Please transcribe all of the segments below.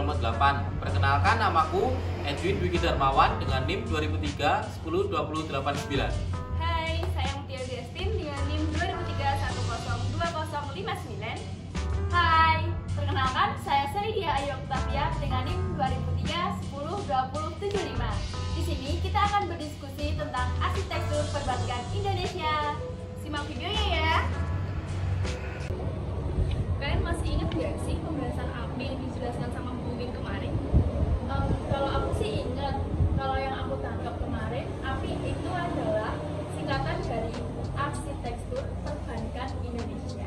nomor 8. Perkenalkan, namaku Edwin Dwiki Darmawan dengan NIM 2003 10 20 89. Hai, saya Mutia Destin dengan NIM 2003 10 20 59. Hai, perkenalkan saya Selidia Ayu Octavia dengan NIM 2003 10 20 75. Di sini kita akan berdiskusi tentang arsitektur perbankan Indonesia. Simak videonya ya. Kalian masih ingat gak sih pembahasan API yang dijelaskan sama Bu Win kemarin? Kalau aku sih ingat. Kalau yang aku tangkap kemarin, API itu adalah singkatan dari Arsitektur Perbankan Indonesia,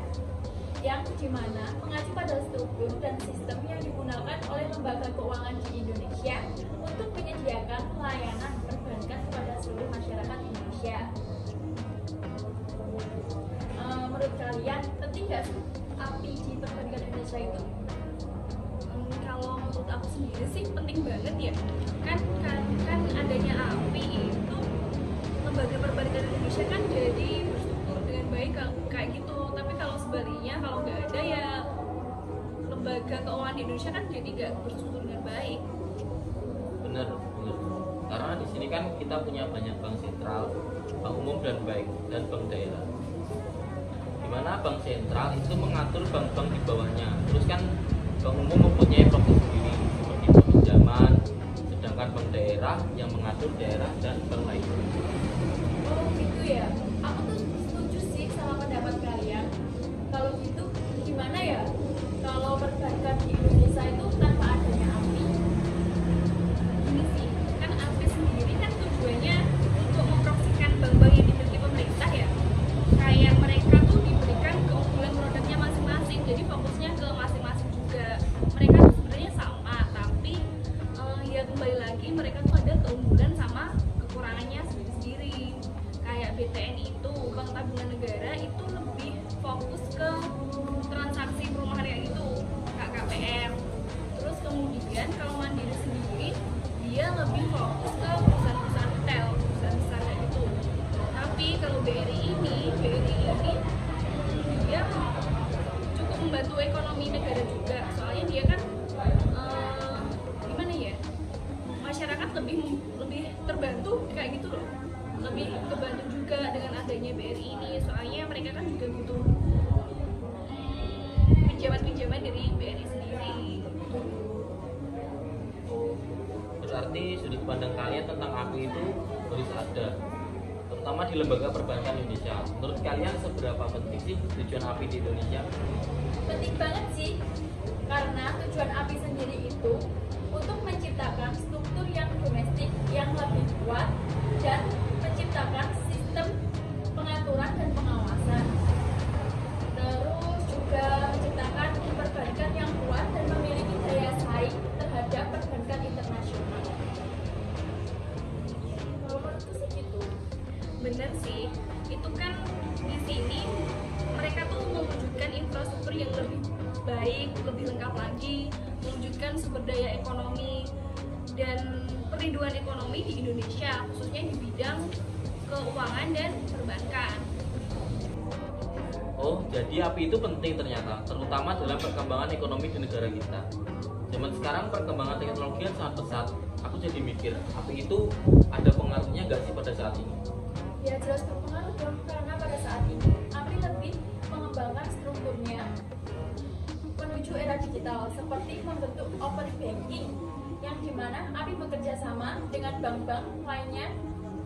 yang dimana mengacu pada struktur dan sistem yang digunakan oleh lembaga keuangan di Indonesia untuk menyediakan layanan perbankan kepada seluruh masyarakat Indonesia. Menurut kalian, penting nggak sih API di perbankan Indonesia itu? Kalau menurut aku sendiri sih penting banget ya. Kan adanya API itu lembaga perbankan Indonesia kan jadi berstruktur dengan baik kayak gitu. Tapi kalau sebaliknya, kalau nggak ada ya lembaga keuangan di Indonesia kan jadi nggak berstruktur dengan baik. Bener. Karena di sini kan kita punya banyak bank sentral, bank umum dan bank daerah. Dimana bank sentral itu mengatur bank-bank di bawahnya. Terus kan bank umum mempunyai profil sendiri seperti pinjaman, sedangkan bank daerah yang mengatur daerah dan bank lainnya. Oh gitu ya. Aku tuh setuju sih sama pendapat kalian. Kalau gitu gimana ya kalau perbankan di Indonesia itu tanpa adanya API? Ini sih kan API sendiri kan tujuannya untuk mempromosikan bank-bank yang dimiliki pemerintah ya. Kayak mereka tuh diberikan keunggulan produknya masing-masing. Jadi fokusnya ke masing-masing juga. Mereka tuh sebenarnya sama, tapi ya kembali lagi mereka tuh ada keunggulan sama kekurangannya sendiri-sendiri. Kayak BTN itu, Bank Tabungan Negara itu lebih fokus ke transaksi perumahan kayak gitu, KKPR. Terus kemudian kalau Mandiri sendiri dia lebih fokus ke perusahaan-perusahaan retail, perusahaan besar kayak gitu. Tapi kalau BRI ini dia cukup membantu ekonomi negara juga. Soalnya dia kan gimana ya? Masyarakat lebih terbantu kayak gitu loh. Lebih kebantu juga dengan adanya BRI ini. Soalnya mereka kan juga butuh pinjaman dari BRI sendiri. Berarti sudut pandang kalian tentang API itu harus ada, terutama di lembaga perbankan Indonesia. Menurut kalian seberapa penting sih tujuan API di Indonesia? Penting banget sih, karena tujuan API sendiri itu untuk menciptakan struktur yang domestik yang lebih kuat dan menciptakan sistem pengaturan dan pengawasan. Terus juga menciptakan perbankan yang kuat dan memiliki daya saing terhadap perbankan internasional. Kalau menurutku sih gitu. Bener sih, itu kan di sini mereka tuh mewujudkan infrastruktur yang lebih baik, lebih lengkap lagi, mewujudkan sumber daya ekonomi dan perlindungan ekonomi di Indonesia, khususnya di bidang keuangan dan perbankan. Oh, jadi API itu penting ternyata, terutama dalam perkembangan ekonomi di negara kita. Zaman sekarang perkembangan teknologi yang sangat pesat. Aku jadi mikir, API itu ada pengaruhnya nggak sih pada saat ini? Ya jelas berpengaruh dong, karena pada saat ini API lebih mengembangkan strukturnya menuju era digital, seperti membentuk open banking yang dimana API bekerja sama dengan bank-bank lainnya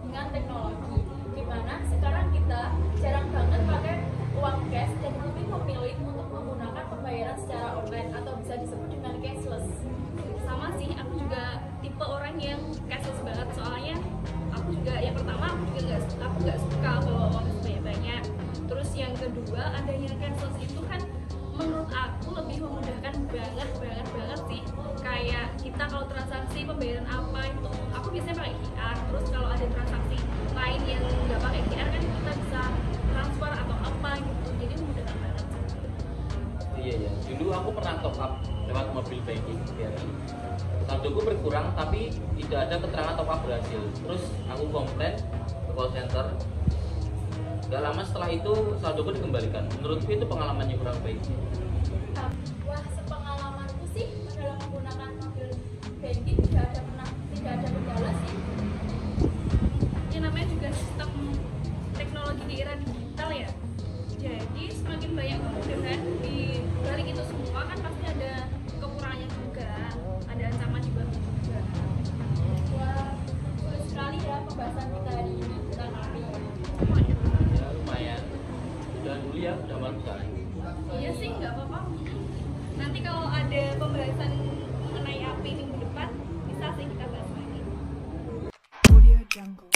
dengan teknologi, dimana sekarang kita jarang banget pakai uang cash dan lebih memilih untuk menggunakan pembayaran secara online atau bisa disebut dengan cashless. Sama sih, aku juga tipe orang yang cashless banget. Soalnya aku juga yang pertama aku nggak suka bawa uang banyak-banyak. Terus yang kedua, adanya cashless itu kan menurut aku lebih memudahkan banget sih. Kayak kita kalau transaksi pembayaran apa itu, aku biasanya pakai QR. Terus kalau ada transaksi lain yang nggak pakai QR kan kita bisa transfer atau apa gitu. Jadi memudahkan banget. Iya. Dulu aku pernah top up lewat mobil banking BRI. Saldoku berkurang tapi tidak ada keterangan top up berhasil. Terus aku komplain ke call center. Gak lama setelah itu saldoku dikembalikan. Menurutku itu pengalaman yang kurang baik. Wah, sepengalamanku sih dalam menggunakan Iya, udah malam sekali. Iya sih, nggak apa-apa. Nanti kalau ada pembahasan mengenai api minggu depan, bisa sih kita bahas lagi. Audio Jungle.